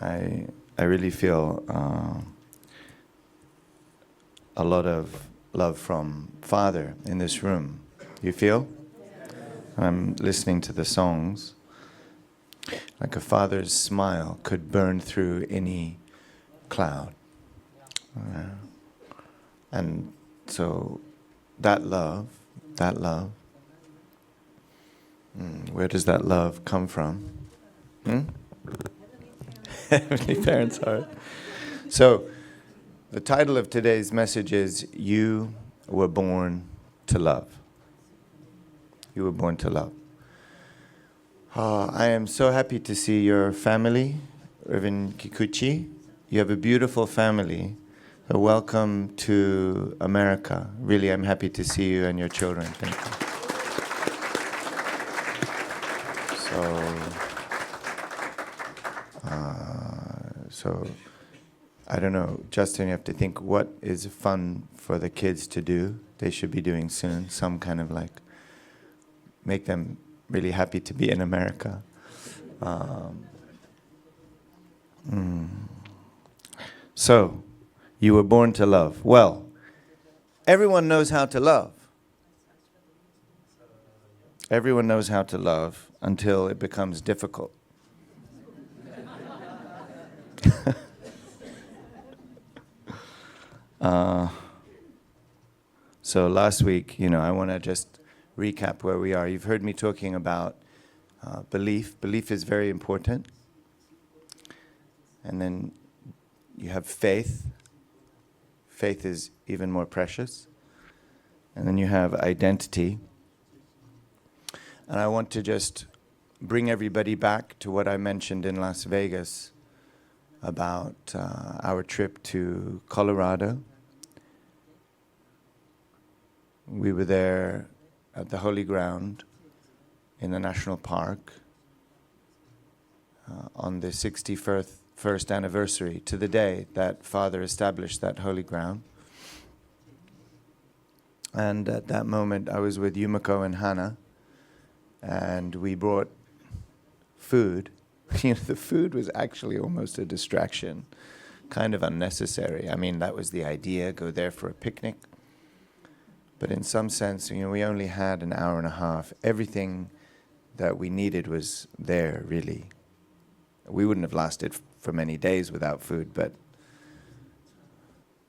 I really feel a lot of love from Father in this room. You feel? I'm listening to the songs. Like a father's smile could burn through any cloud. And so that love, where does that love come from? Heavenly Parents' heart. So the title of today's message is You Were Born to Love. You were born to love. I am so happy to see your family, Reverend Kikuchi. You have a beautiful family. Welcome to America. Really, I'm happy to see you and your children. Thank you. So, I don't know, Justin, you have to think what is fun for the kids to do. They should be doing soon, some kind of like, make them really happy to be in America. So, you were born to love. Well, everyone knows how to love. Everyone knows how to love until it becomes difficult. So last week, I want to just recap where we are. You've heard me talking about belief. Belief is very important. And then you have faith. Faith is even more precious. And then you have identity. And I want to just bring everybody back to what I mentioned in Las Vegas about our trip to Colorado. We were there at the Holy Ground in the National Park on the 61st anniversary to the day that Father established that Holy Ground. And at that moment, I was with Yumiko and Hannah, and we brought food. The food was actually almost a distraction, kind of unnecessary. I mean, that was the idea, go there for a picnic. But in some sense, we only had an hour and a half. Everything that we needed was there, really. We wouldn't have lasted for many days without food, but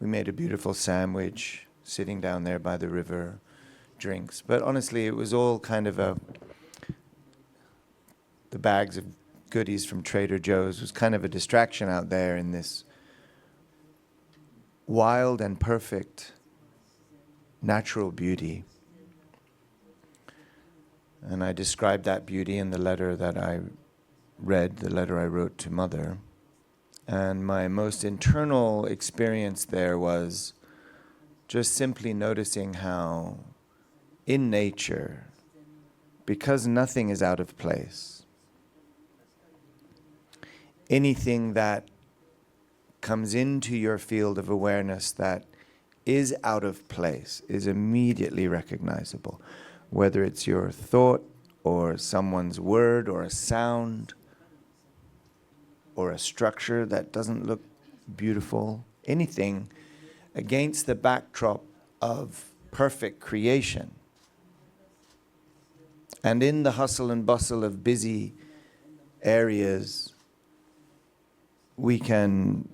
we made a beautiful sandwich, sitting down there by the river, drinks. But honestly, it was all kind of the bags of goodies from Trader Joe's was kind of a distraction out there in this wild and perfect natural beauty. And I described that beauty in the letter that I read, the letter I wrote to Mother. And my most internal experience there was just simply noticing how in nature, because nothing is out of place, anything that comes into your field of awareness that is out of place is immediately recognizable, whether it's your thought or someone's word or a sound or a structure that doesn't look beautiful, anything against the backdrop of perfect creation. And in the hustle and bustle of busy areas, we can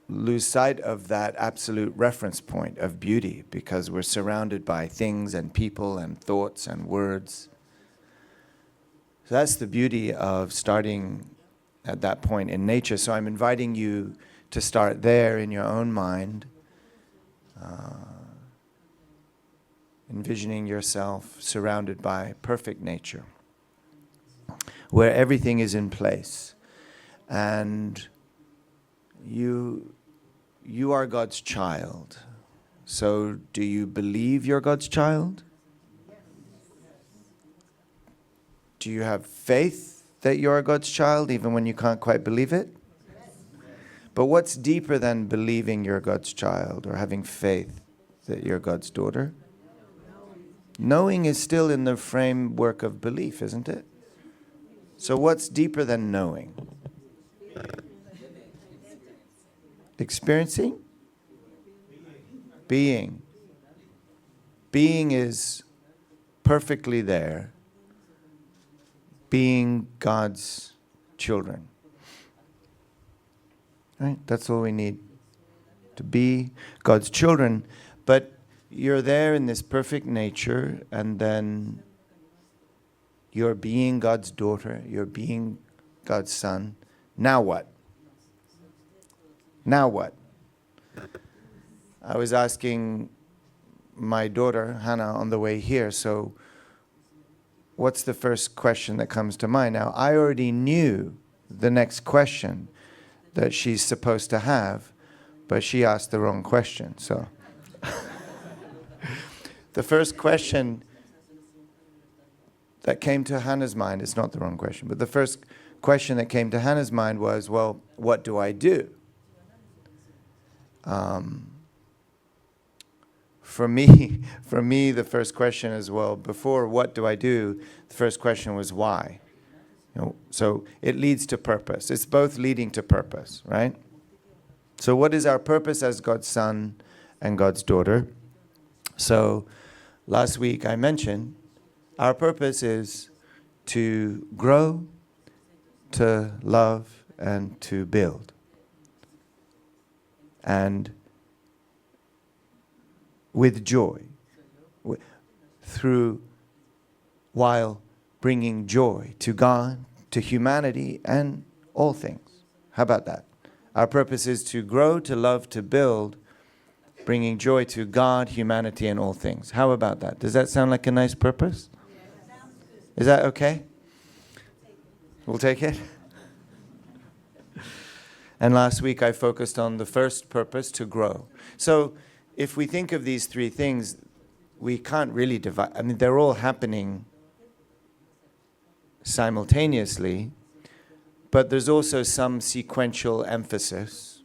lose sight of that absolute reference point of beauty because we're surrounded by things and people and thoughts and words. So that's the beauty of starting at that point in nature. So I'm inviting you to start there in your own mind, envisioning yourself surrounded by perfect nature, where everything is in place. And you are God's child. So do you believe you're God's child? Do you have faith that you're God's child even when you can't quite believe it? But what's deeper than believing you're God's child or having faith that you're God's daughter? Knowing is still in the framework of belief, isn't it? So what's deeper than knowing? Experiencing? Being. Being is perfectly there. Being God's children. Right? That's all we need. To be God's children. But you're there in this perfect nature, and then you're being God's daughter, you're being God's son. Now what? Now what? I was asking my daughter, Hannah, on the way here, so what's the first question that comes to mind? Now, I already knew the next question that she's supposed to have, but she asked the wrong question, so. The first question that came to Hannah's mind, it's not the wrong question, but the first question that came to Hannah's mind was, well, what do I do? For me, the first question as well, before what do I do, the first question was why. So it leads to purpose. It's both leading to purpose, right? So what is our purpose as God's son and God's daughter? So last week I mentioned our purpose is to grow, to love, and to build. And with joy, while bringing joy to God, to humanity, and all things. How about that? Our purpose is to grow, to love, to build, bringing joy to God, humanity, and all things. How about that? Does that sound like a nice purpose? Is that okay? We'll take it? And last week I focused on the first purpose, to grow. So if we think of these three things, we can't really divide. I mean, they're all happening simultaneously, but there's also some sequential emphasis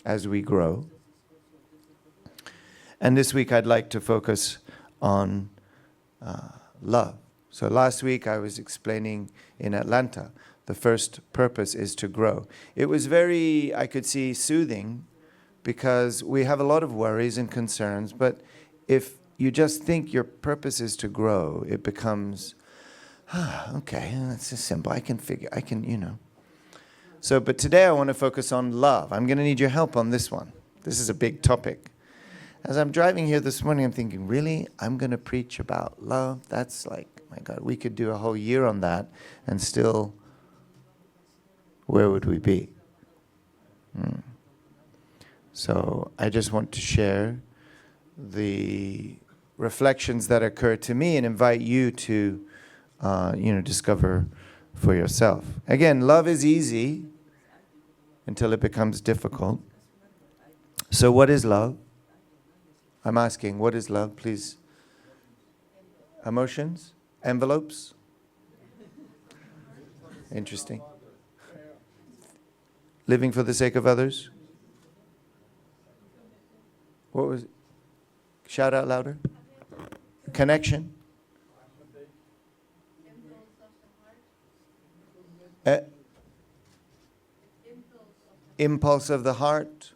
as we grow. And this week I'd like to focus on love. So last week I was explaining in Atlanta, the first purpose is to grow. It was very, I could see, soothing, because we have a lot of worries and concerns, but if you just think your purpose is to grow, it becomes, okay, that's just simple. I can. So, but today I want to focus on love. I'm going to need your help on this one. This is a big topic. As I'm driving here this morning, I'm thinking, really? I'm going to preach about love? That's like, my God, we could do a whole year on that, and still, where would we be? So I just want to share the reflections that occur to me and invite you to, discover for yourself. Again, love is easy until it becomes difficult. So what is love? I'm asking, what is love, please? Emotions? Envelopes? Interesting. Living for the sake of others? What was it? Shout out louder. Connection. Impulse of the heart.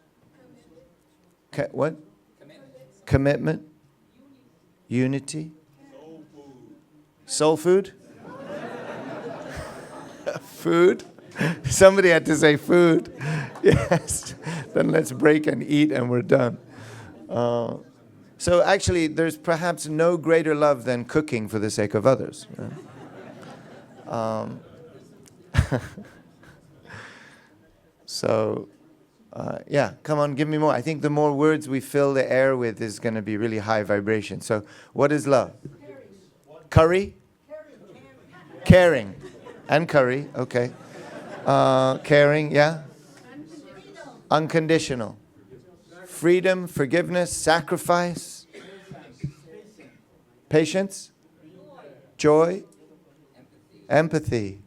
What? Commitment. Unity. Soul food. Food. Somebody had to say food. Yes. Then let's break and eat and we're done. So actually, there's perhaps no greater love than cooking for the sake of others. Right? Come on, give me more. I think the more words we fill the air with is going to be really high vibration. So what is love? Curry? Caring. And curry, okay. Caring, yeah? Unconditional. Freedom, forgiveness, sacrifice, patience, joy, empathy.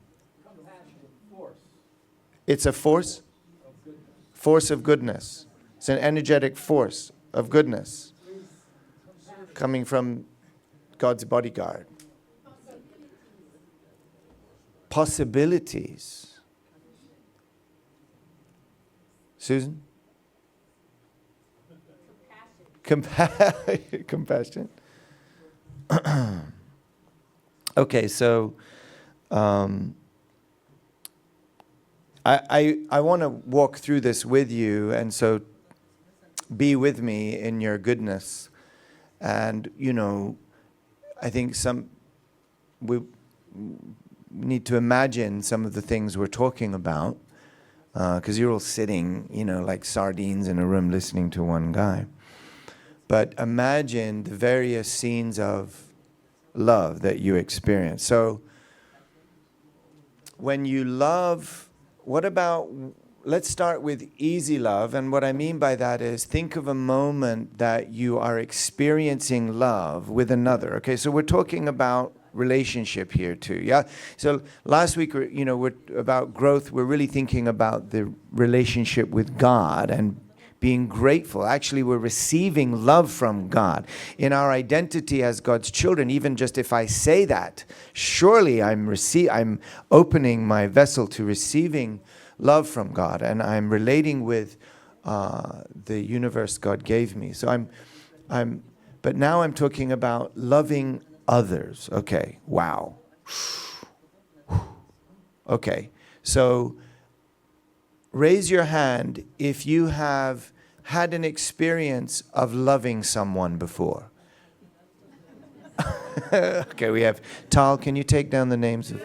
It's a force of goodness. It's an energetic force of goodness coming from God's bodyguard. Possibilities. Susan? Compassion. Okay, so I want to walk through this with you, and so be with me in your goodness. And, I think we need to imagine some of the things we're talking about, because you're all sitting, like sardines in a room listening to one guy. But imagine the various scenes of love that you experience. So when you love, let's start with easy love. And what I mean by that is, think of a moment that you are experiencing love with another. Okay, so we're talking about relationship here too. Yeah. So last week, we're about growth. We're really thinking about the relationship with God and being grateful. Actually, we're receiving love from God in our identity as God's children. Even just if I say that, surely I'm opening my vessel to receiving love from God, and I'm relating with the universe God gave me. So but now I'm talking about loving others. Okay. Wow. Okay. So raise your hand if you have had an experience of loving someone before. Okay, we have Tal. Can you take down the names of?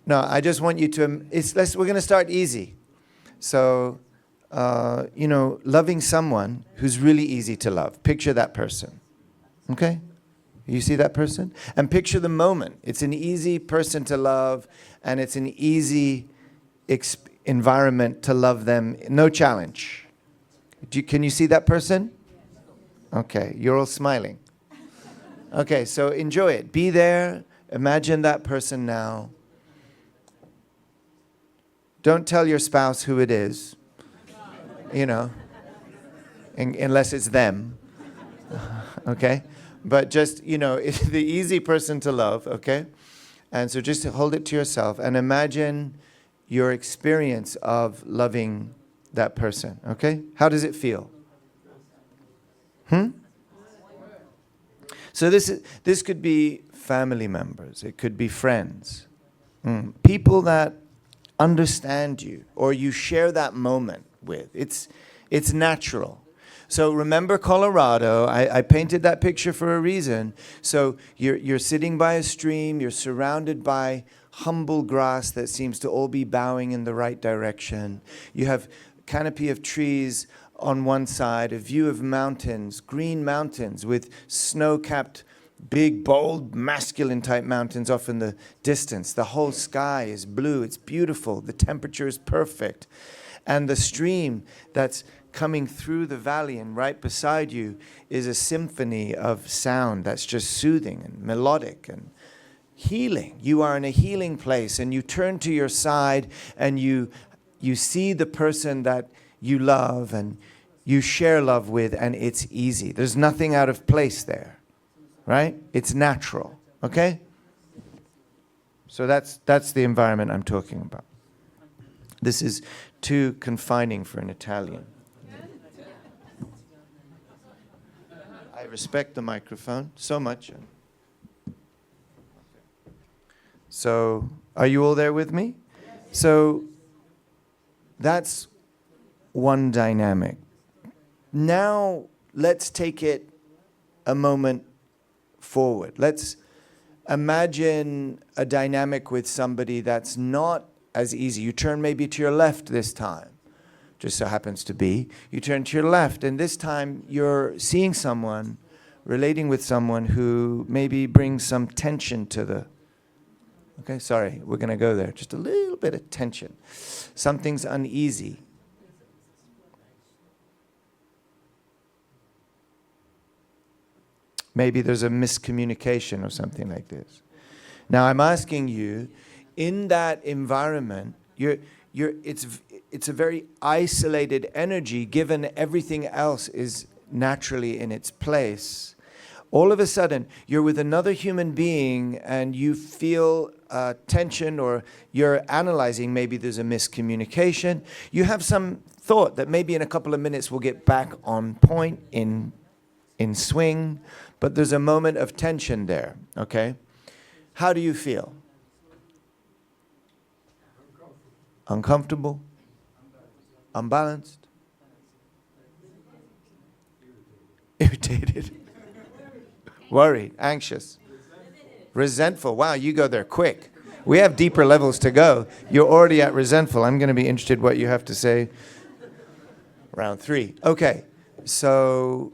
No, I just want you to. We're going to start easy. So, loving someone who's really easy to love. Picture that person. Okay. You see that person? And picture the moment. It's an easy person to love, and it's an easy environment to love them. No challenge. Can you see that person? Okay, you're all smiling. Okay, so enjoy it. Be there. Imagine that person now. Don't tell your spouse who it is, unless it's them. Okay? But just, it's the easy person to love, okay? And so just hold it to yourself and imagine your experience of loving that person, okay? How does it feel? So this could be family members. It could be friends. People that understand you or you share that moment with. It's natural. So remember Colorado, I painted that picture for a reason. So you're sitting by a stream, you're surrounded by humble grass that seems to all be bowing in the right direction. You have canopy of trees on one side, a view of mountains, green mountains with snow-capped, big, bold, masculine type mountains off in the distance. The whole sky is blue, it's beautiful, the temperature is perfect. And the stream that's coming through the valley and right beside you is a symphony of sound that's just soothing and melodic and healing. You are in a healing place, and you turn to your side and you see the person that you love and you share love with, and it's easy. There's nothing out of place there, right? It's natural, okay? So that's the environment I'm talking about. This is too confining for an Italian. I respect the microphone so much. So, are you all there with me? So, that's one dynamic. Now, let's take it a moment forward. Let's imagine a dynamic with somebody that's not as easy. You turn maybe to your left this time. Just so happens to be. You turn to your left, and this time you're seeing someone, relating with someone who maybe brings some tension to the... Okay, sorry, we're going to go there. Just a little bit of tension. Something's uneasy. Maybe there's a miscommunication or something like this. Now, I'm asking you, in that environment, it's a very isolated energy, given everything else is naturally in its place. All of a sudden, you're with another human being and you feel tension, or you're analyzing, maybe there's a miscommunication. You have some thought that maybe in a couple of minutes we'll get back on point, in swing, but there's a moment of tension there, okay? How do you feel? Uncomfortable? Unbalanced? Irritated? Worried? Anxious? Resentful? Wow, you go there quick. We have deeper levels to go. You're already at resentful. I'm going to be interested what you have to say. Round 3. Okay, so,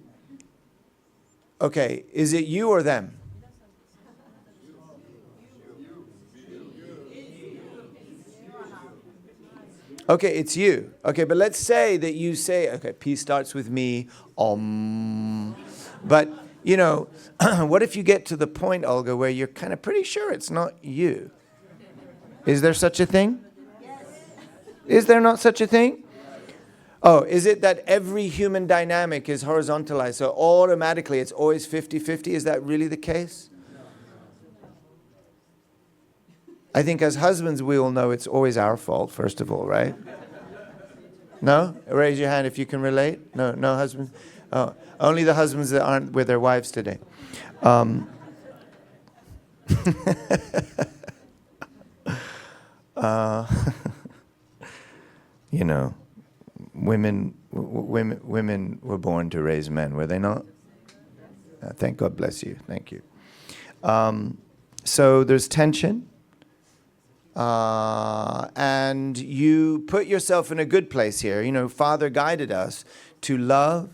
okay, is it you or them? Okay, it's you. Okay, but let's say that you say, okay, peace starts with me, but, you know, what if you get to the point, Olga, where you're kind of pretty sure it's not you? Is there such a thing? Is there not such a thing? Oh, is it that every human dynamic is horizontalized, so automatically it's always 50-50? Is that really the case? I think as husbands, we all know it's always our fault, first of all, right? No? Raise your hand if you can relate. No, no husbands? Oh, only the husbands that aren't with their wives today. You know, women were born to raise men, were they not? Thank God bless you. Thank you. So there's tension. And you put yourself in a good place here. You know, Father guided us to love,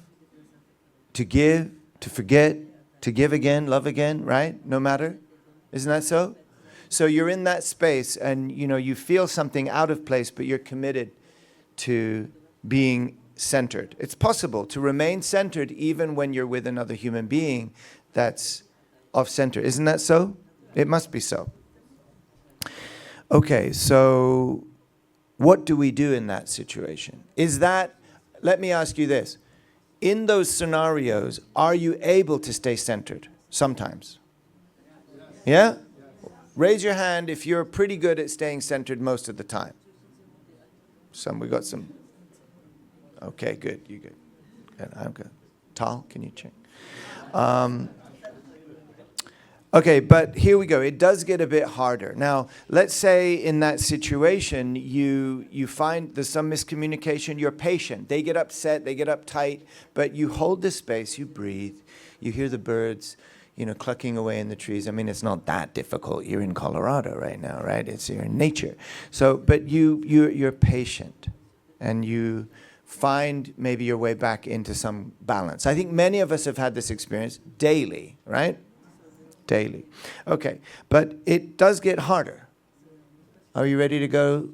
to give, to forget, to give again, love again, right? No matter. Isn't that so? So you're in that space and, you know, you feel something out of place, but you're committed to being centered. It's possible to remain centered even when you're with another human being that's off center. Isn't that so? It must be so. Okay, so what do we do in that situation? Is that, let me ask you this. In those scenarios, are you able to stay centered sometimes? Yeah? Raise your hand if you're pretty good at staying centered most of the time. We got some. Okay, good, you good. Good, I'm good. Tal, can you check? Okay, but here we go. It does get a bit harder. Now, let's say in that situation, you find there's some miscommunication. You're patient. They get upset. They get uptight. But you hold the space. You breathe. You hear the birds, you know, clucking away in the trees. I mean, it's not that difficult. You're in Colorado right now, right? You're in nature. So, but you're patient, and you find maybe your way back into some balance. I think many of us have had this experience daily, right? Daily. Okay, but it does get harder. Are you ready to go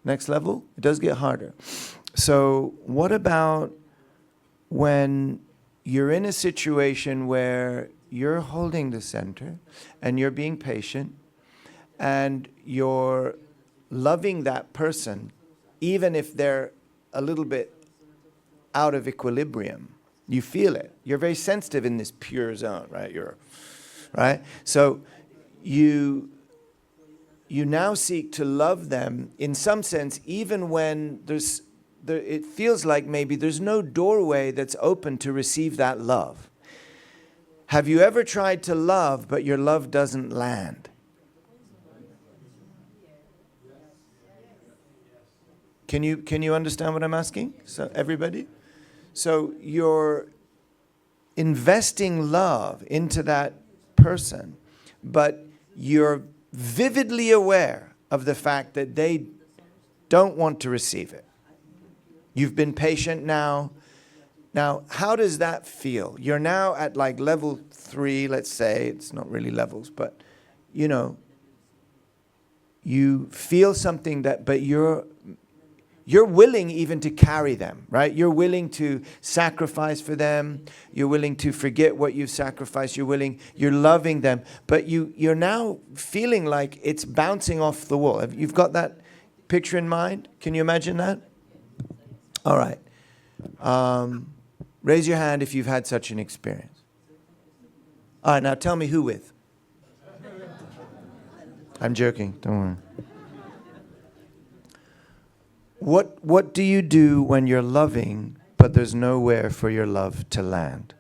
next level? It does get harder. So what about when you're in a situation where you're holding the center and you're being patient and you're loving that person even if they're a little bit out of equilibrium? You feel it. You're very sensitive in this pure zone, right? Right? So you now seek to love them in some sense, even when it feels like maybe there's no doorway that's open to receive that love. Have you ever tried to love, but your love doesn't land? Can you understand what I'm asking? So everybody? So you're investing love into that person, but you're vividly aware of the fact that they don't want to receive it. You've been patient now. Now, how does that feel? You're now at like level 3, let's say. It's not really levels, but, you know, you feel something but you're willing even to carry them, right? You're willing to sacrifice for them. You're willing to forget what you've sacrificed. You're loving them. But you're now feeling like it's bouncing off the wall. You've got that picture in mind? Can you imagine that? All right. Raise your hand if you've had such an experience. All right, now tell me who with. I'm joking, don't worry. What do you do when you're loving, but there's nowhere for your love to land?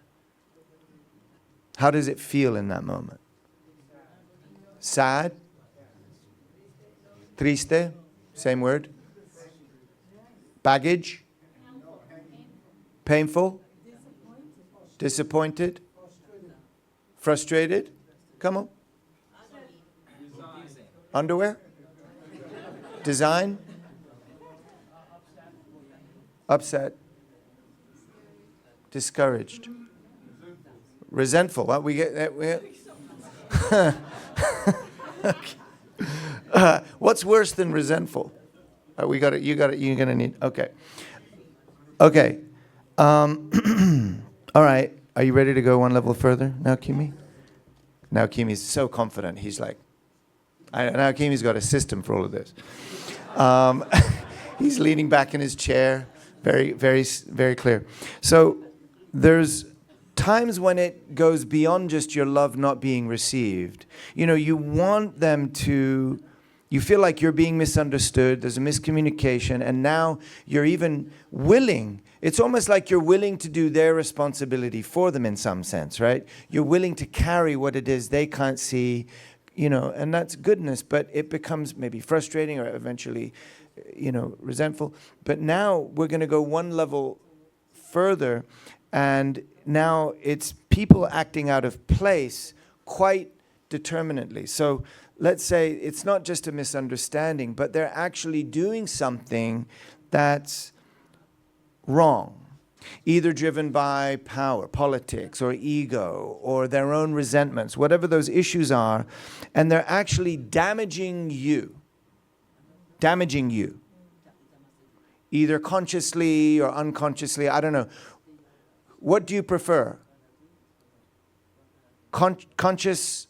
How does it feel in that moment? Sad? Triste? Same word? Baggage? Painful? Disappointed? Frustrated? Come on. Underwear? Design? Upset? Discouraged? Resentful? What we get? What's worse than resentful? We got it. You got it. You're gonna need. Okay. Okay. All right. Are you ready to go one level further now, Kimi? Now Kimi's so confident. He's like, now Kimi's got a system for all of this. He's leaning back in his chair, very, very, very clear. So there's times when it goes beyond just your love not being received. You know, you want them to, you feel like you're being misunderstood, there's a miscommunication, and now you're even willing, it's almost like you're willing to do their responsibility for them in some sense, right? You're willing to carry what it is they can't see, you know, and that's goodness, but it becomes maybe frustrating or eventually, you know, resentful. But now we're going to go one level further, and now it's people acting out of place quite determinately. So let's say it's not just a misunderstanding, but they're actually doing something that's wrong, either driven by power, politics, or ego, or their own resentments, whatever those issues are, and they're actually damaging you, either consciously or unconsciously. I don't know. What do you prefer? Conscious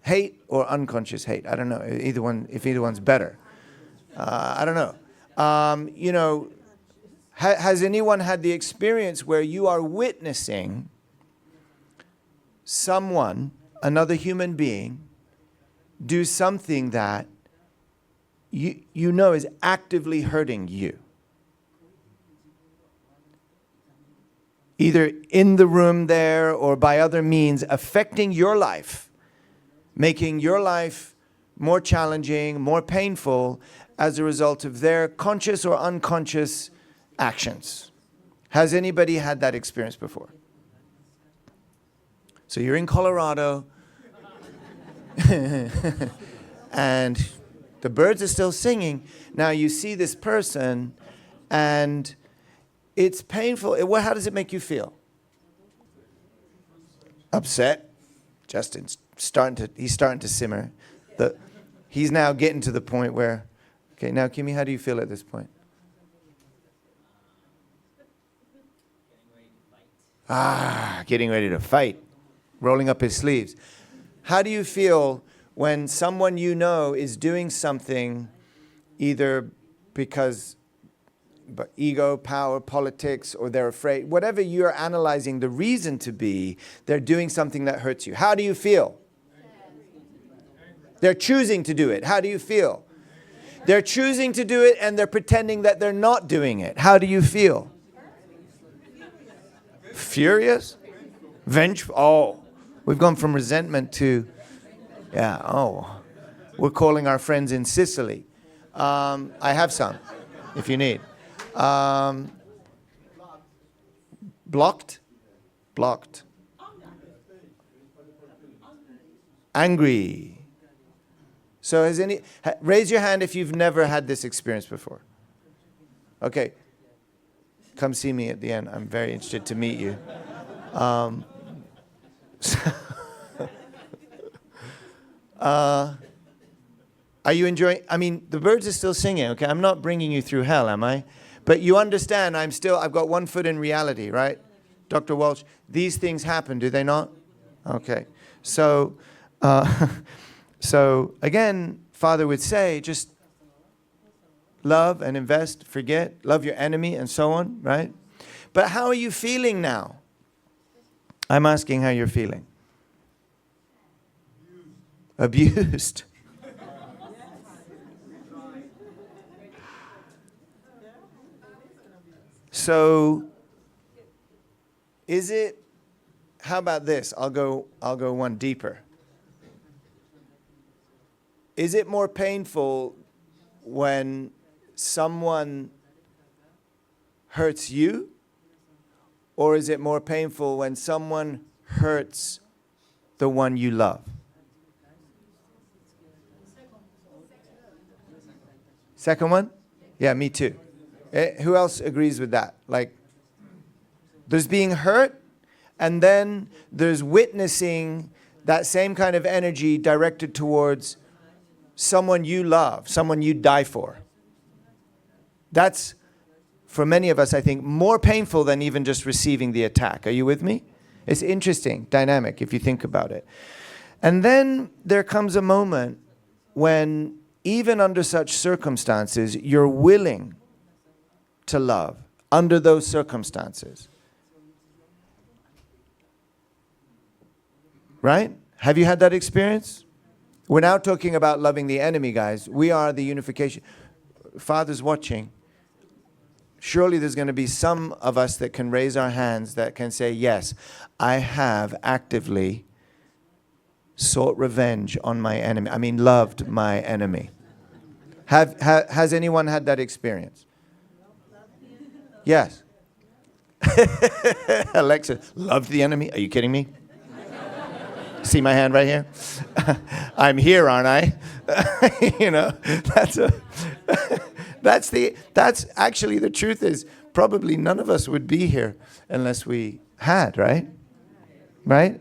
hate or unconscious hate? I don't know. Either one, if either one's better. I don't know. You know, has anyone had the experience where you are witnessing someone, another human being, do something that you know is actively hurting you? Either in the room there or by other means, affecting your life, making your life more challenging, more painful as a result of their conscious or unconscious actions. Has anybody had that experience before? So you're in Colorado, and the birds are still singing. Now you see this person, and it's painful. How does it make you feel? Upset. Justin's he's starting to simmer. He's now getting to the point where, okay, now Kimi, how do you feel at this point? Getting ready to fight. Rolling up his sleeves. How do you feel when someone you know is doing something either because ego, power, politics, or they're afraid, whatever you're analyzing the reason to be, they're doing something that hurts you? How do you feel? They're choosing to do it. How do you feel? They're choosing to do it and they're pretending that they're not doing it. How do you feel? Furious? Vengeful? Oh, we've gone from resentment to, yeah, oh, we're calling our friends in Sicily. I have some, if you need. Blocked? Blocked. Angry. So raise your hand if you've never had this experience before. Okay. Come see me at the end. I'm very interested to meet you. Are you enjoying? I mean, the birds are still singing, okay? I'm not bringing you through hell, am I? But you understand, I've got one foot in reality, right? Dr. Walsh, these things happen, do they not? Okay. So, so again, Father would say, just love and invest, forget, love your enemy, and so on, right? But how are you feeling now? I'm asking how you're feeling. Abused. So, is it, how about this? I'll go one deeper. Is it more painful when someone hurts you? Or is it more painful when someone hurts the one you love? Second one? Yeah, me too. Who else agrees with that? Like, there's being hurt, and then there's witnessing that same kind of energy directed towards someone you love, someone you die for. That's, for many of us, I think, more painful than even just receiving the attack. Are you with me? It's interesting, dynamic, if you think about it. And then there comes a moment when, even under such circumstances, you're willing to love under those circumstances. Right? Have you had that experience? We're now talking about loving the enemy, guys. We are the unification. Father's watching. Surely there's going to be some of us that can raise our hands that can say, yes, I have actively sought revenge on my enemy. I mean, loved my enemy. Has anyone had that experience? Yes. Alexa, loved the enemy? Are you kidding me? See my hand right here? I'm here, aren't I? You know, that's actually the truth is probably none of us would be here unless we had, right? Right?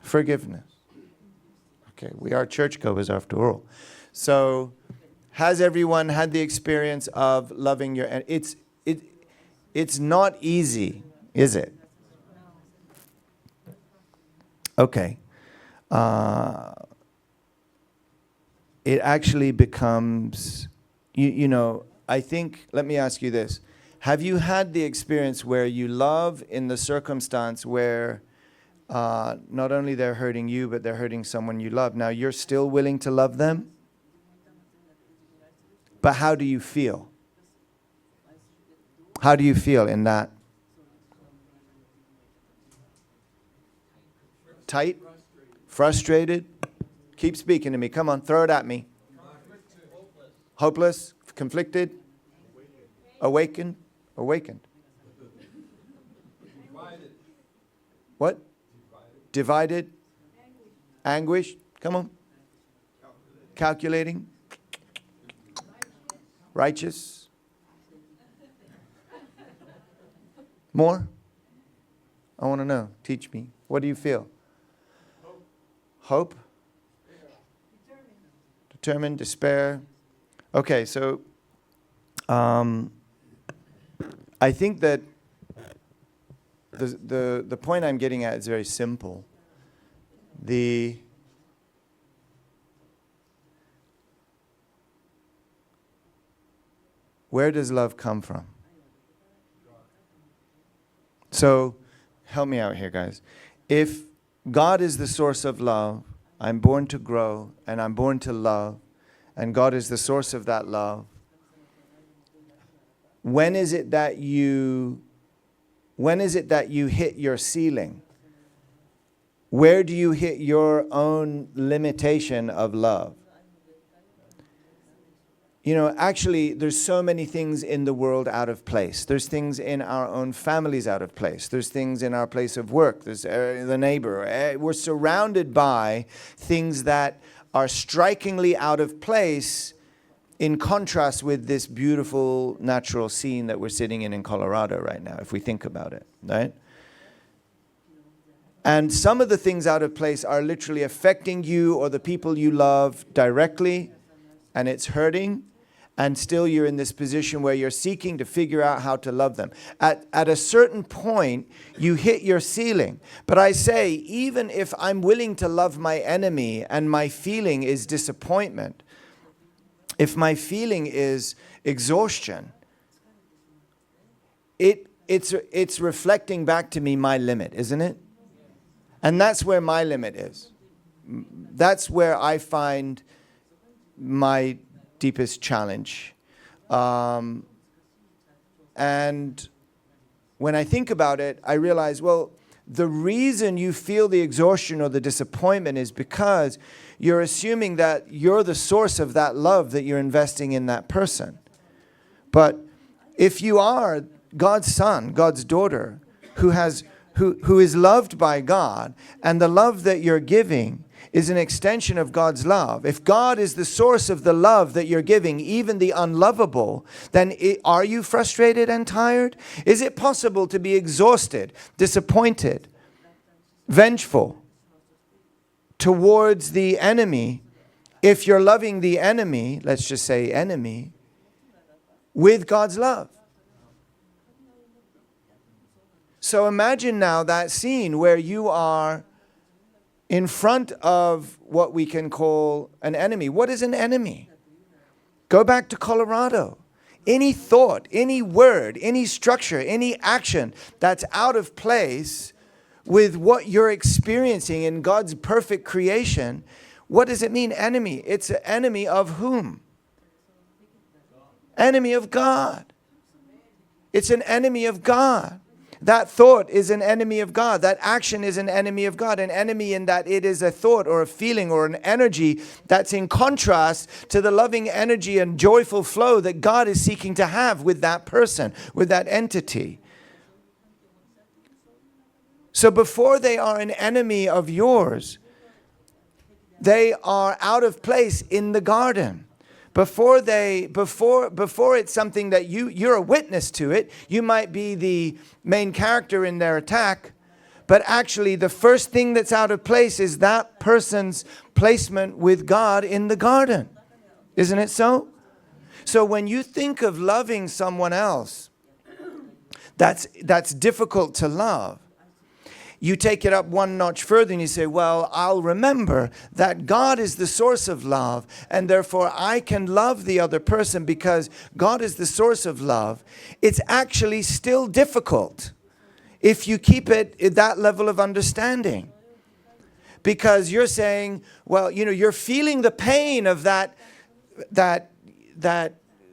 Forgiveness. Okay, we are churchgoers after all. So, has everyone had the experience of loving your enemy? It's not easy, is it? Okay. It actually becomes, you know, I think, let me ask you this. Have you had the experience where you love in the circumstance where not only they're hurting you, but they're hurting someone you love? Now, you're still willing to love them? But how do you feel? How do you feel in that? Tight? Frustrated? Keep speaking to me. Come on, throw it at me. Hopeless? Conflicted? Awakened? Awakened. What? Divided? Anguish? Come on. Calculating? Righteous? More? I want to know. Teach me. What do you feel? Hope? Determined? Despair? Okay, so I think that the point I'm getting at is very simple. Where does love come from? So, help me out here, guys. If God is the source of love, I'm born to grow, and I'm born to love, and God is the source of that love, when is it that you hit your ceiling? Where do you hit your own limitation of love? You know, actually, there's so many things in the world out of place. There's things in our own families out of place. There's things in our place of work. There's the neighbor. We're surrounded by things that are strikingly out of place in contrast with this beautiful natural scene that we're sitting in Colorado right now, if we think about it, right? And some of the things out of place are literally affecting you or the people you love directly, and it's hurting. And still you're in this position where you're seeking to figure out how to love them. At a certain point, you hit your ceiling. But I say, even if I'm willing to love my enemy and my feeling is disappointment, if my feeling is exhaustion, it's reflecting back to me my limit, isn't it? And that's where my limit is. That's where I find my deepest challenge. And when I think about it, I realize, well, the reason you feel the exhaustion or the disappointment is because you're assuming that you're the source of that love that you're investing in that person. But if you are God's son, God's daughter, who is loved by God, and the love that you're giving is an extension of God's love. If God is the source of the love that you're giving, even the unlovable, then are you frustrated and tired? Is it possible to be exhausted, disappointed, vengeful towards the enemy if you're loving the enemy, let's just say enemy, with God's love? So imagine now that scene where you are in front of what we can call an enemy. What is an enemy? Go back to Colorado. Any thought, any word, any structure, any action that's out of place with what you're experiencing in God's perfect creation, what does it mean, enemy? It's an enemy of whom? Enemy of God. It's an enemy of God. That thought is an enemy of God. That action is an enemy of God. An enemy in that it is a thought or a feeling or an energy that's in contrast to the loving energy and joyful flow that God is seeking to have with that person, with that entity. So before they are an enemy of yours, they are out of place in the garden. Before it's something that you're a witness to it, you might be the main character in their attack, but actually the first thing that's out of place is that person's placement with God in the garden. Isn't it so? So when you think of loving someone else, that's difficult to love. You take it up one notch further and you say, well, I'll remember that God is the source of love, and therefore I can love the other person because God is the source of love. It's actually still difficult if you keep it at that level of understanding. Because you're saying, well, you're feeling the pain of that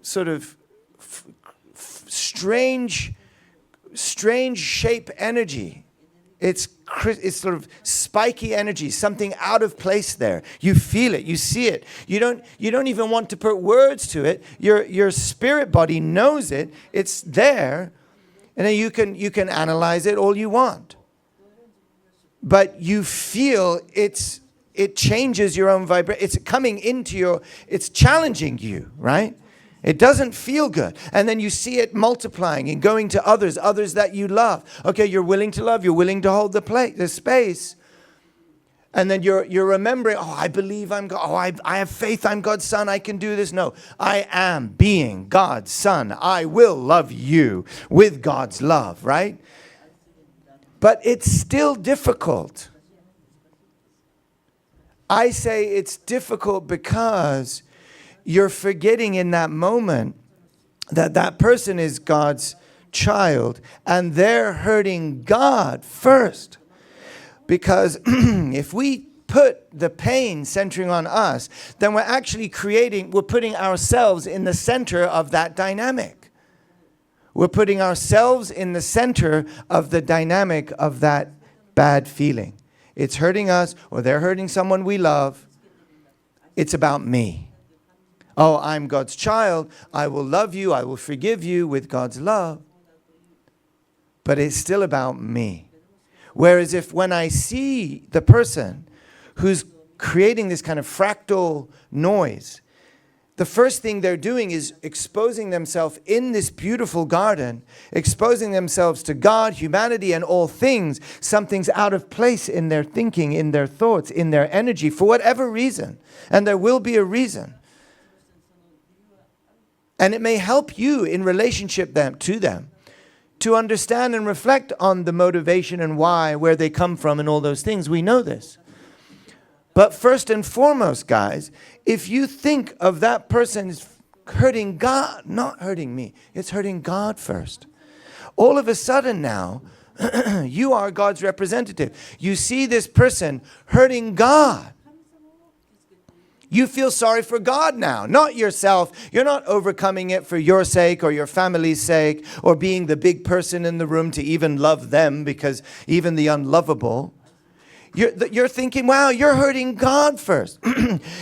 sort of strange shape energy. It's sort of spiky energy, something out of place there. You feel it, you see it. You don't even want to put words to it. Your spirit body knows it. It's there, and then you can analyze it all you want. But you feel it changes your own vibration. It's coming into it's challenging you, right? It doesn't feel good. And then you see it multiplying and going to others that you love. Okay, you're willing to love. You're willing to hold the space. And then you're remembering, I believe I'm God. I have faith I'm God's son. I can do this. No, I am being God's son. I will love you with God's love, right? But it's still difficult. I say it's difficult because you're forgetting in that moment that person is God's child, and they're hurting God first. Because if we put the pain centering on us, then we're putting ourselves in the center of that dynamic. We're putting ourselves in the center of the dynamic of that bad feeling. It's hurting us, or they're hurting someone we love. It's about me. Oh, I'm God's child. I will love you. I will forgive you with God's love. But it's still about me. Whereas when I see the person who's creating this kind of fractal noise, the first thing they're doing is exposing themselves in this beautiful garden, exposing themselves to God, humanity, and all things. Something's out of place in their thinking, in their thoughts, in their energy, for whatever reason. And there will be a reason. And it may help you in relationship to them to understand and reflect on the motivation and why, where they come from and all those things. We know this. But first and foremost, guys, if you think of that person as hurting God, not hurting me, it's hurting God first. all of a sudden now, you are God's representative. You see this person hurting God. You feel sorry for God now, not yourself. You're not overcoming it for your sake or your family's sake or being the big person in the room to even love them, because even the unlovable, you're thinking, wow, you're hurting God first.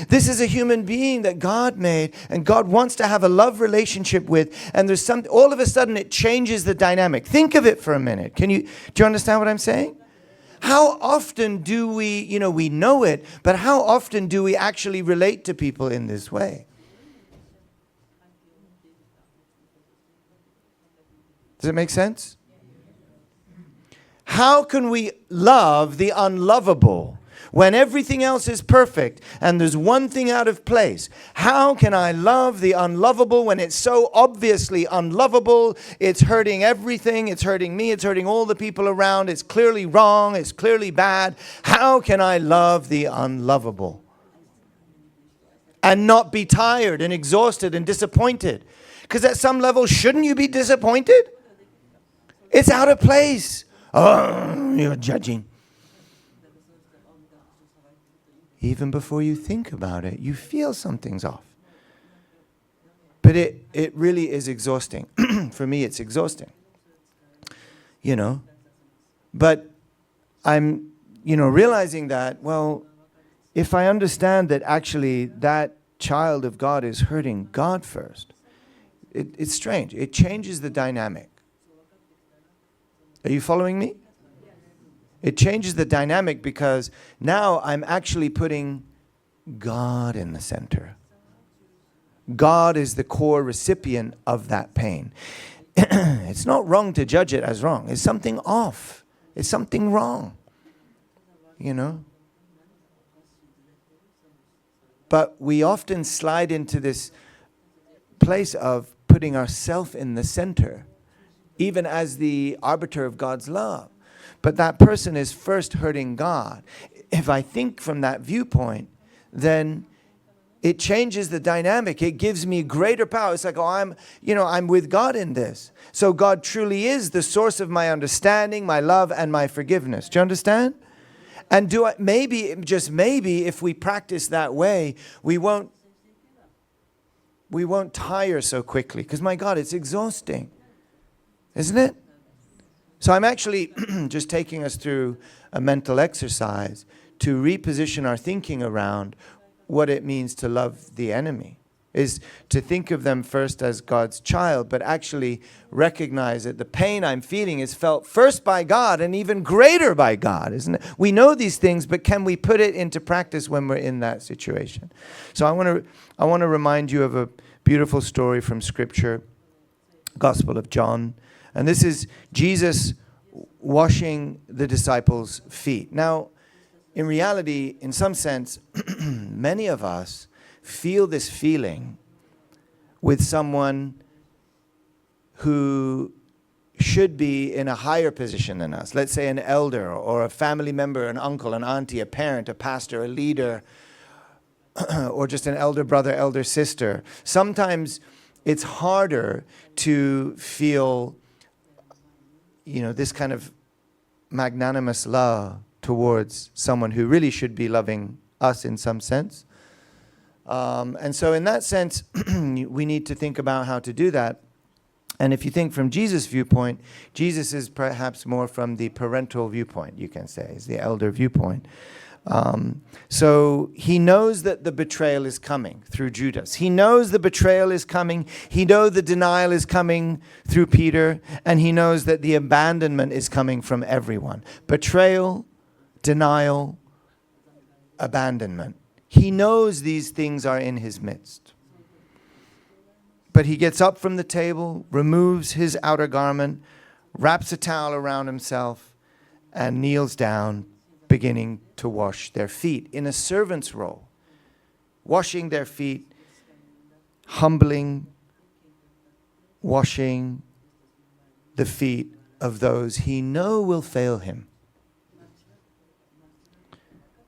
This is a human being that God made and God wants to have a love relationship with. And there's all of a sudden it changes the dynamic. Think of it for a minute. Do you understand what I'm saying? How often do we know it, but how often do we actually relate to people in this way? Does it make sense? How can we love the unlovable when everything else is perfect and there's one thing out of place? How can I love the unlovable when it's so obviously unlovable? It's hurting everything. It's hurting me. It's hurting all the people around. It's clearly wrong. It's clearly bad. How can I love the unlovable and not be tired and exhausted and disappointed? Because at some level, shouldn't you be disappointed? It's out of place. Oh, you're judging. Even before you think about it, you feel something's off. But it really is exhausting. For me, it's exhausting. But I'm, realizing that, well, if I understand that actually that child of God is hurting God first, it's strange. It changes the dynamic. Are you following me? It changes the dynamic because now I'm actually putting God in the center. God is the core recipient of that pain. It's not wrong to judge it as wrong. It's something off. It's something wrong. But we often slide into this place of putting ourselves in the center, even as the arbiter of God's love. But that person is first hurting God. If I think from that viewpoint, then it changes the dynamic. It gives me greater power. It's like, I'm with God in this. So God truly is the source of my understanding, my love, and my forgiveness. Do you understand? And just maybe, if we practice that way, we won't tire so quickly. Because my God, it's exhausting. Isn't it? So I'm actually just taking us through a mental exercise to reposition our thinking around what it means to love the enemy. Is to think of them first as God's child, but actually recognize that the pain I'm feeling is felt first by God and even greater by God, isn't it? We know these things, but can we put it into practice when we're in that situation? So I want to remind you of a beautiful story from Scripture, Gospel of John. And this is Jesus washing the disciples' feet. Now, in reality, in some sense, many of us feel this feeling with someone who should be in a higher position than us. Let's say an elder or a family member, an uncle, an auntie, a parent, a pastor, a leader, or just an elder brother, elder sister. Sometimes it's harder to feel this kind of magnanimous love towards someone who really should be loving us in some sense. And so in that sense, we need to think about how to do that. And if you think from Jesus' viewpoint, Jesus is perhaps more from the parental viewpoint, you can say, is the elder viewpoint. So he knows that the betrayal is coming through Judas. He knows the betrayal is coming. He knows the denial is coming through Peter. And he knows that the abandonment is coming from everyone. Betrayal, denial, abandonment. He knows these things are in his midst. But he gets up from the table, removes his outer garment, wraps a towel around himself, and kneels down, beginning to wash their feet in a servant's role. Washing their feet, humbling, washing the feet of those he knows will fail him.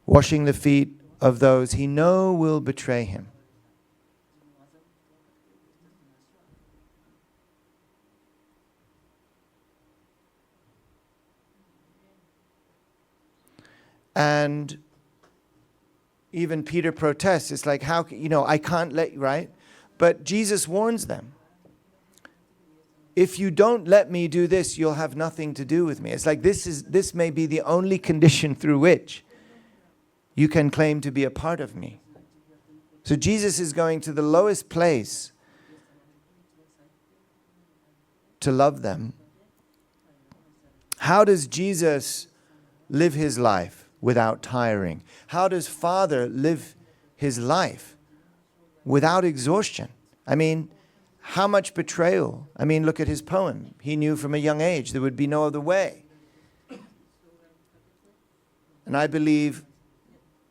Washing the feet of those he knows will betray him. And even Peter protests. It's like, how, I can't let you, right? But Jesus warns them. If you don't let me do this, you'll have nothing to do with me. It's like this may be the only condition through which you can claim to be a part of me. So Jesus is going to the lowest place to love them. How does Jesus live his life without tiring? How does Father live his life without exhaustion? I mean, how much betrayal? I mean, look at his poem. He knew from a young age there would be no other way. And I believe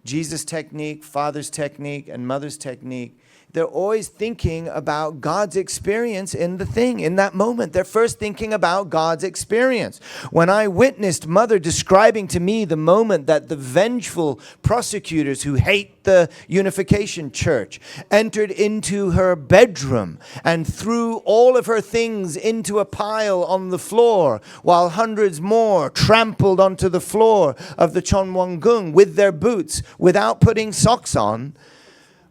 Jesus' technique, Father's technique, and Mother's technique, they're always thinking about God's experience in the thing, in that moment. They're first thinking about God's experience. When I witnessed Mother describing to me the moment that the vengeful prosecutors who hate the Unification Church entered into her bedroom and threw all of her things into a pile on the floor, while hundreds more trampled onto the floor of the Chonwongung with their boots without putting socks on,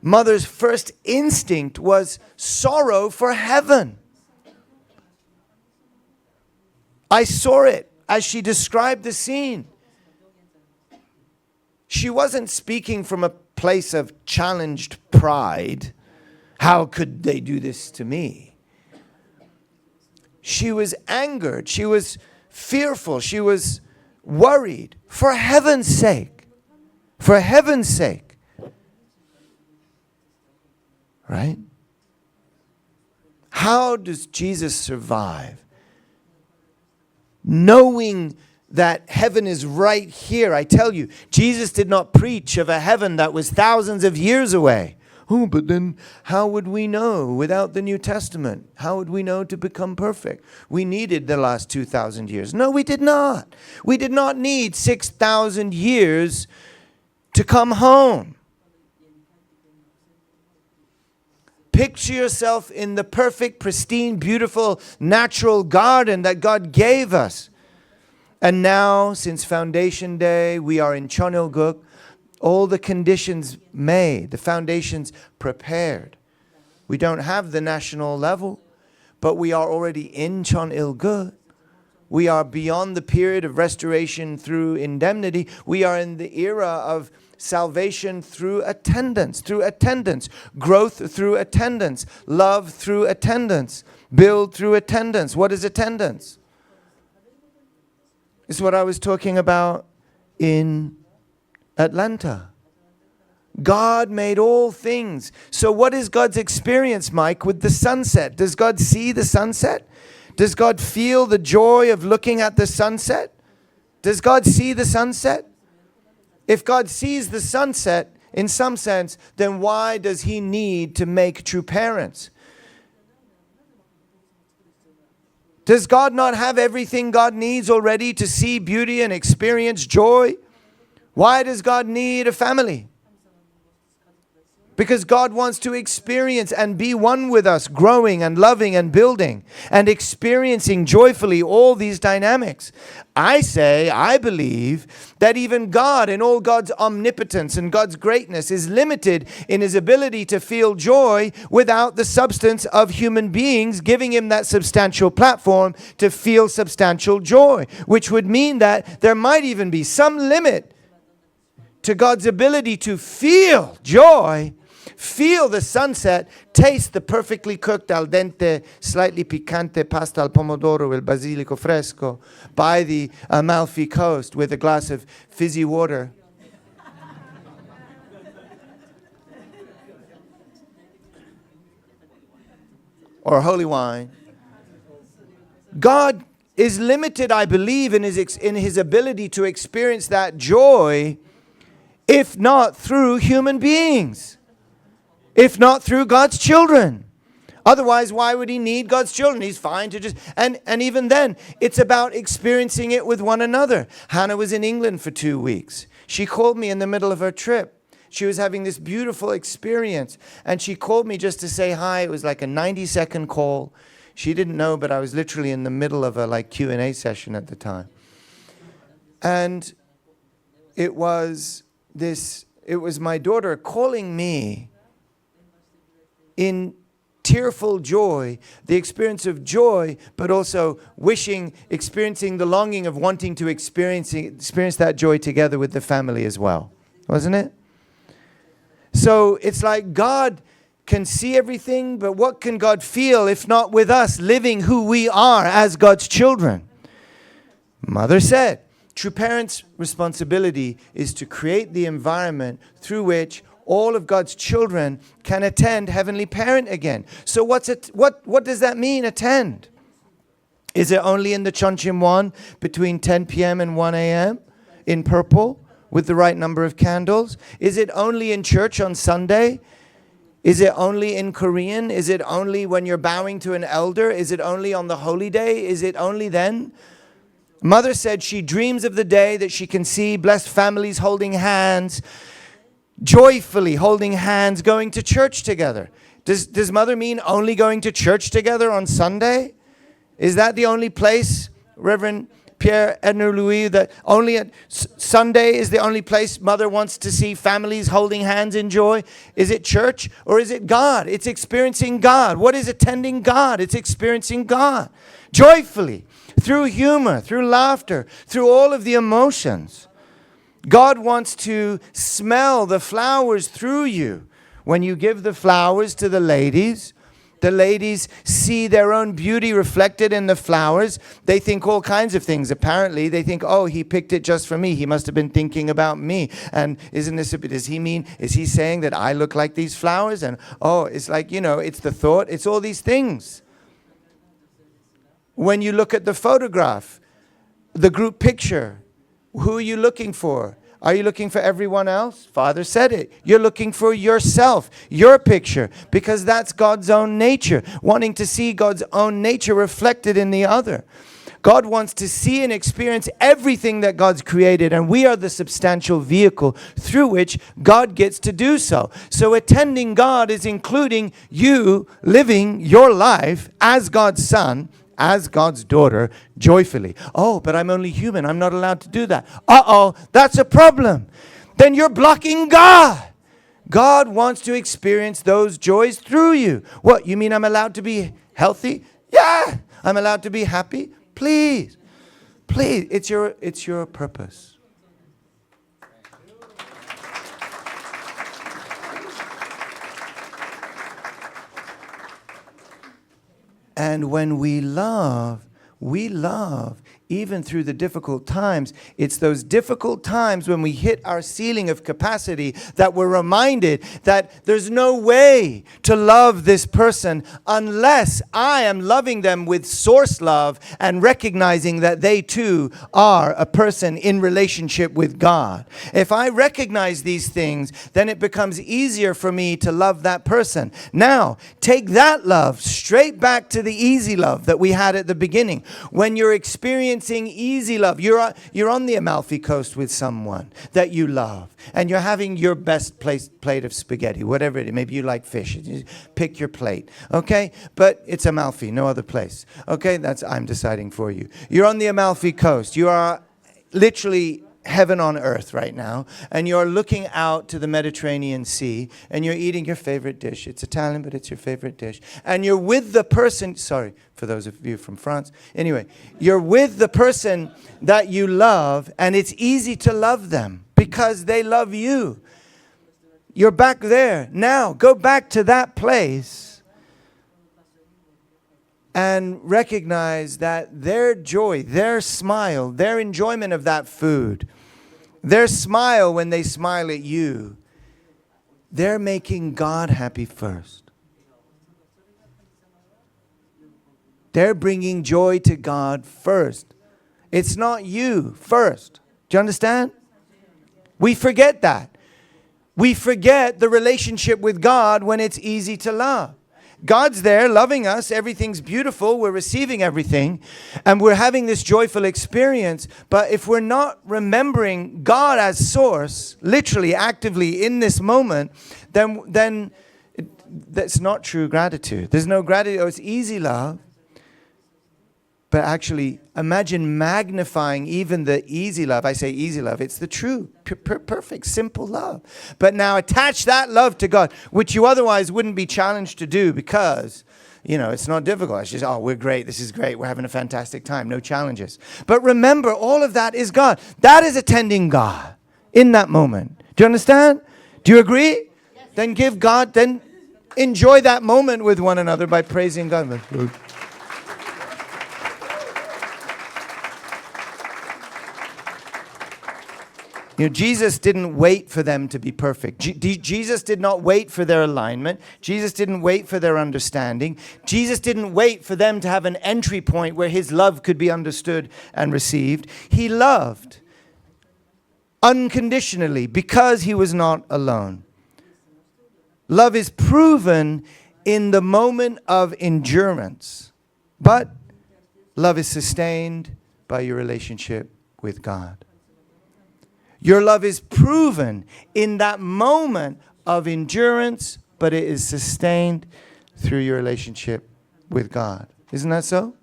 Mother's first instinct was sorrow for heaven. I saw it as she described the scene. She wasn't speaking from a place of challenged pride. How could they do this to me? She was angered. She was fearful. She was worried. For heaven's sake. For heaven's sake. Right? How does Jesus survive? Knowing that heaven is right here. I tell you, Jesus did not preach of a heaven that was thousands of years away. Oh, but then how would we know without the New Testament? How would we know to become perfect? We needed the last 2,000 years. No, we did not. We did not need 6,000 years to come home. Picture yourself in the perfect, pristine, beautiful, natural garden that God gave us. And now, since Foundation Day, we are in Chonilguk. All the conditions made, the foundations prepared. We don't have the national level, but we are already in Chonilguk. We are beyond the period of restoration through indemnity. We are in the era of salvation through attendance, growth through attendance, love through attendance, build through attendance. What is attendance? It's what I was talking about in Atlanta. God made all things. So what is God's experience, Mike, with the sunset? Does God see the sunset? Does God feel the joy of looking at the sunset? Does God see the sunset? If God sees the sunset, in some sense, then why does he need to make true parents? Does God not have everything God needs already to see beauty and experience joy? Why does God need a family? Because God wants to experience and be one with us, growing and loving and building and experiencing joyfully all these dynamics. I believe that even God, in all God's omnipotence and God's greatness, is limited in his ability to feel joy without the substance of human beings giving him that substantial platform to feel substantial joy, which would mean that there might even be some limit to God's ability to feel joy, feel the sunset, taste the perfectly cooked al dente, slightly picante pasta al pomodoro, il basilico fresco by the Amalfi Coast with a glass of fizzy water. Or holy wine. God is limited, I believe, in his ability to experience that joy, if not through human beings. If not through God's children. Otherwise, why would he need God's children? He's fine to just... And even then, it's about experiencing it with one another. Hannah was in England for 2 weeks. She called me in the middle of her trip. She was having this beautiful experience. And she called me just to say hi. It was like a 90-second call. She didn't know, but I was literally in the middle of a Q&A session at the time. And it was my daughter calling me in tearful joy, the experience of joy, but also experiencing the longing of wanting to experience that joy together with the family as well. Wasn't it? So it's like God can see everything, but what can God feel if not with us living who we are as God's children? Mother said, true parents' responsibility is to create the environment through which all of God's children can attend Heavenly Parent again. So what does that mean, attend? Is it only in the Chonchim between 10 p.m. and 1 a.m. in purple with the right number of candles? Is it only in church on Sunday? Is it only in Korean? Is it only when you're bowing to an elder? Is it only on the holy day? Is it only then? Mother said she dreams of the day that she can see blessed families holding hands, joyfully holding hands, going to church together. Does Mother mean only going to church together on Sunday? Is that the only place, Reverend Pierre Edner Louis, that only at Sunday is the only place Mother wants to see families holding hands in joy? Is it church or is it God? It's experiencing God. What is attending God? It's experiencing God joyfully, through humor, through laughter, through all of the emotions. God wants to smell the flowers through you. When you give the flowers to the ladies see their own beauty reflected in the flowers. They think all kinds of things. Apparently, they think, oh, he picked it just for me. He must have been thinking about me. And is he saying that I look like these flowers? And, oh, it's like, it's the thought. It's all these things. When you look at the photograph, the group picture, who are you looking for? Are you looking for everyone else? Father said it. You're looking for yourself, your picture, because that's God's own nature, wanting to see God's own nature reflected in the other. God wants to see and experience everything that God's created, and we are the substantial vehicle through which God gets to do so. So attending God is including you living your life as God's son, as God's daughter, joyfully. Oh, but I'm only human. I'm not allowed to do that. That's a problem. Then you're blocking God. God wants to experience those joys through you. What, you mean I'm allowed to be healthy? Yeah. I'm allowed to be happy? Please. Please. It's your purpose. And when we love even through the difficult times. It's those difficult times when we hit our ceiling of capacity that we're reminded that there's no way to love this person unless I am loving them with source love and recognizing that they too are a person in relationship with God. If I recognize these things, then it becomes easier for me to love that person. Now, take that love straight back to the easy love that we had at the beginning. When you're experiencing easy love, you're on the Amalfi Coast with someone that you love, and you're having your best plate of spaghetti, whatever it is. Maybe you like fish. You pick your plate, okay? But it's Amalfi, no other place, okay? I'm deciding for you. You're on the Amalfi Coast. You are literally heaven on earth right now, and you're looking out to the Mediterranean Sea, and you're eating your favorite dish. It's Italian, but it's your favorite dish. And you're with the person, sorry for those of you from France. Anyway, you're with the person that you love, and it's easy to love them because they love you. You're back there. Now, go back to that place and recognize that their joy, their smile, their enjoyment of that food, their smile when they smile at you, they're making God happy first. They're bringing joy to God first. It's not you first. Do you understand? We forget that. We forget the relationship with God when it's easy to love. God's there loving us. Everything's beautiful. We're receiving everything. And we're having this joyful experience. But if we're not remembering God as source, literally, actively in this moment, then that's not true gratitude. There's no gratitude. Oh, it's easy love. But actually, imagine magnifying even the easy love. I say easy love. It's the true, perfect, simple love. But now attach that love to God, which you otherwise wouldn't be challenged to do because, it's not difficult. It's just, we're great. This is great. We're having a fantastic time. No challenges. But remember, all of that is God. That is attending God in that moment. Do you understand? Do you agree? Yes. Then enjoy that moment with one another by praising God. Jesus didn't wait for them to be perfect. Jesus did not wait for their alignment. Jesus didn't wait for their understanding. Jesus didn't wait for them to have an entry point where his love could be understood and received. He loved unconditionally because he was not alone. Love is proven in the moment of endurance, but love is sustained by your relationship with God. Your love is proven in that moment of endurance, but it is sustained through your relationship with God. Isn't that so?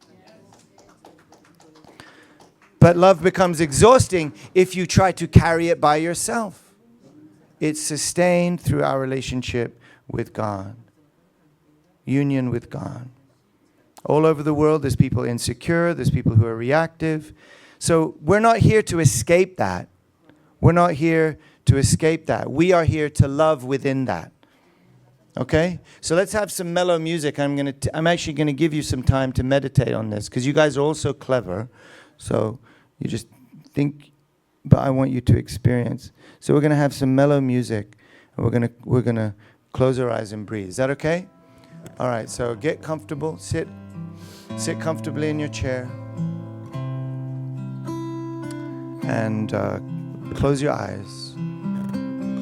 But love becomes exhausting if you try to carry it by yourself. It's sustained through our relationship with God. Union with God. All over the world, there's people insecure, there's people who are reactive. So we're not here to escape that. We're not here to escape that. We are here to love within that. Okay? So let's have some mellow music. I'm actually going to give you some time to meditate on this because you guys are all so clever. So you just think, but I want you to experience. So we're going to have some mellow music, and we're going to close our eyes and breathe. Is that okay? All right. So get comfortable. Sit comfortably in your chair, and close your eyes.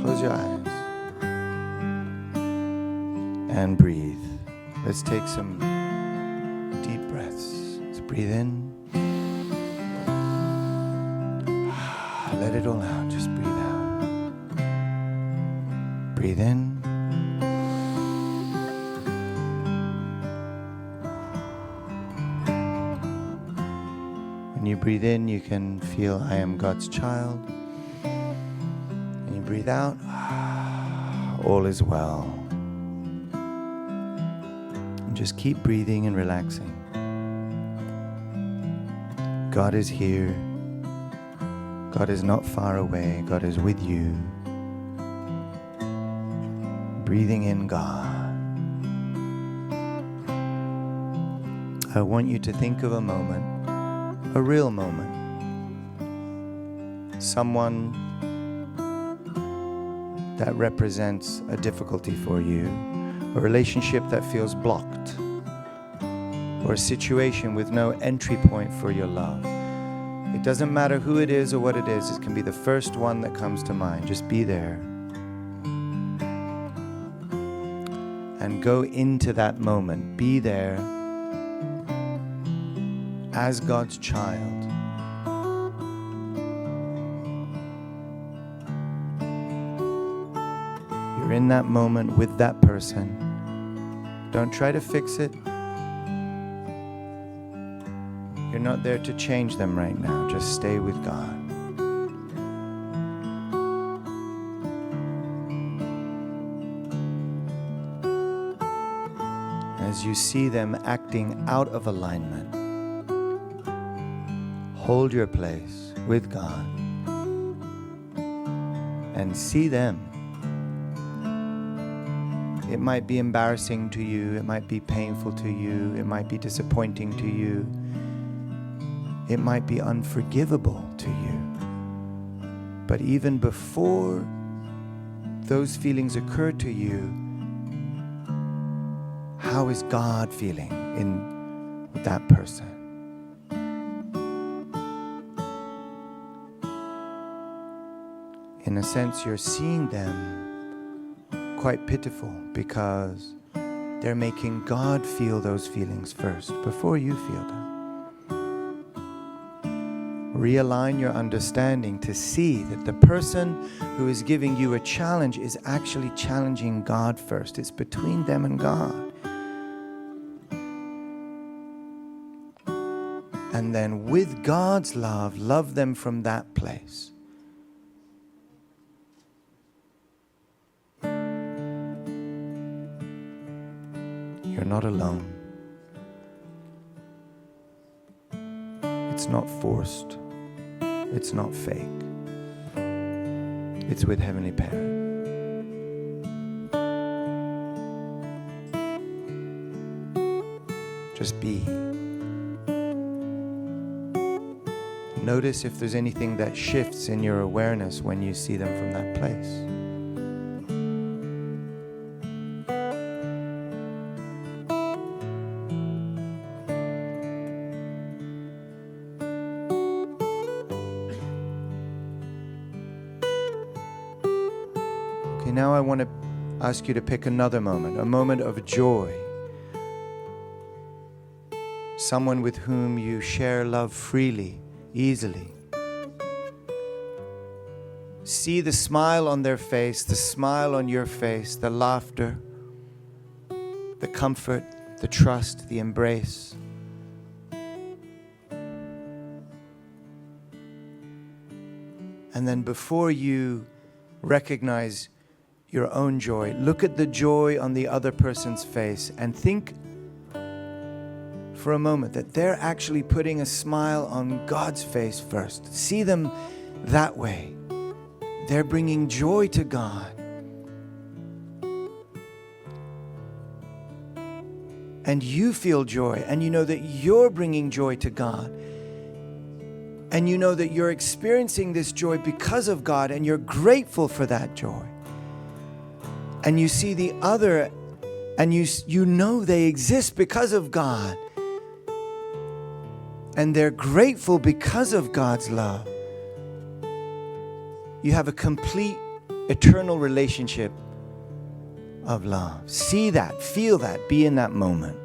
Close your eyes. And breathe. Let's take some deep breaths. Let's breathe in. Let it all out. Just breathe out. Breathe in. When you breathe in, you can feel I am God's child. And you breathe out. All is well. And just keep breathing and relaxing. God is here. God is not far away. God is with you. Breathing in God. I want you to think of a moment, a real moment. Someone that represents a difficulty for you, a relationship that feels blocked, or a situation with no entry point for your love. It doesn't matter who it is or what it is. It can be the first one that comes to mind. Just be there. And go into that moment. Be there as God's child. You're in that moment with that person. Don't try to fix it. You're not there to change them right now. Just stay with God. As you see them acting out of alignment, hold your place with God and see them. It might be embarrassing to you. It might be painful to you. It might be disappointing to you. It might be unforgivable to you. But even before those feelings occur to you, how is God feeling in that person? In a sense, you're seeing them quite pitiful because they're making God feel those feelings first before you feel them. Realign your understanding to see that the person who is giving you a challenge is actually challenging God first. It's between them and God. And then with God's love, love them from that place. You're not alone. It's not forced. It's not fake. It's with Heavenly Parent. Just be. Notice if there's anything that shifts in your awareness when you see them from that place. Okay, now I want to ask you to pick another moment, a moment of joy. Someone with whom you share love freely, easily. See the smile on their face, the smile on your face, the laughter, the comfort, the trust, the embrace. And then before you recognize your own joy, look at the joy on the other person's face and think for a moment that they're actually putting a smile on God's face first. See them that way. They're bringing joy to God. And you feel joy, and you know that you're bringing joy to God. And you know that you're experiencing this joy because of God, and you're grateful for that joy. And you see the other, and you know they exist because of God. And they're grateful because of God's love. You have a complete eternal relationship of love. See that, feel that, be in that moment.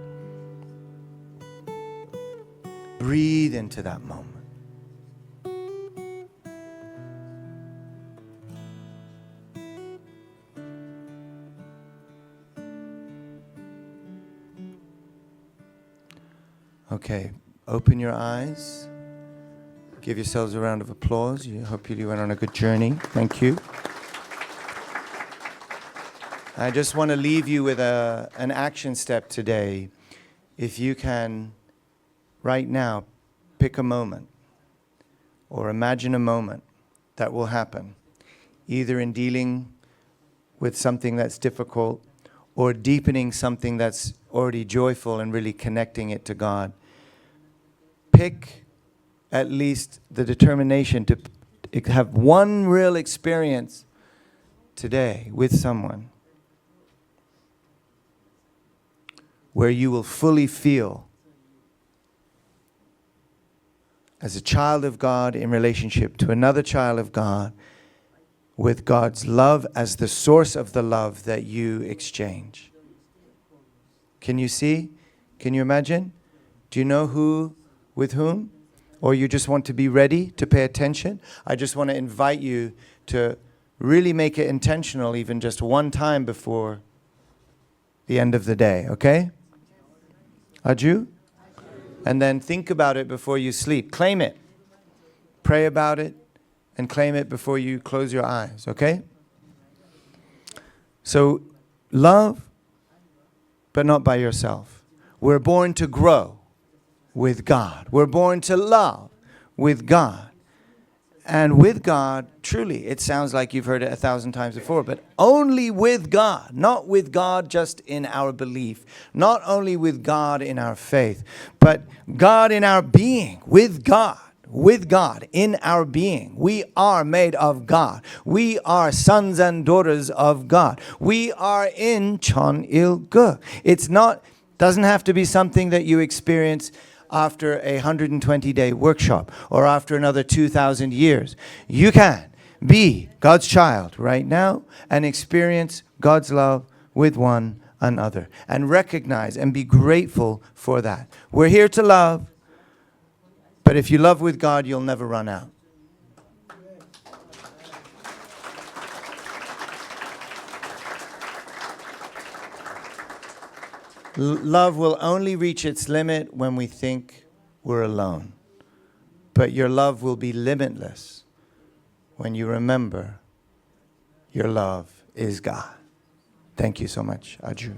Breathe into that moment. Okay. Open your eyes. Give yourselves a round of applause. I hope you went on a good journey. Thank you. I just want to leave you with an action step today. If you can, right now, pick a moment or imagine a moment that will happen, either in dealing with something that's difficult or deepening something that's already joyful and really connecting it to God. Pick at least the determination to have one real experience today with someone where you will fully feel as a child of God in relationship to another child of God, with God's love as the source of the love that you exchange. Can you see? Can you imagine? Do you know who with whom? Or you just want to be ready to pay attention? I just want to invite you to really make it intentional, even just one time before the end of the day, okay? Aju? And then think about it before you sleep. Claim it. Pray about it and claim it before you close your eyes, okay? So, love, but not by yourself. We're born to grow with God. We're born to love with God. And with God, truly, it sounds like you've heard it 1,000 times before, but only with God, not with God just in our belief, not only with God in our faith, but God in our being, with God in our being. We are made of God. We are sons and daughters of God. We are in Chon Il Gu. Doesn't have to be something that you experience after a 120-day workshop or after another 2,000 years. You can be God's child right now and experience God's love with one another and recognize and be grateful for that. We're here to love, but if you love with God, you'll never run out. Love will only reach its limit when we think we're alone. But your love will be limitless when you remember your love is God. Thank you so much, Aju.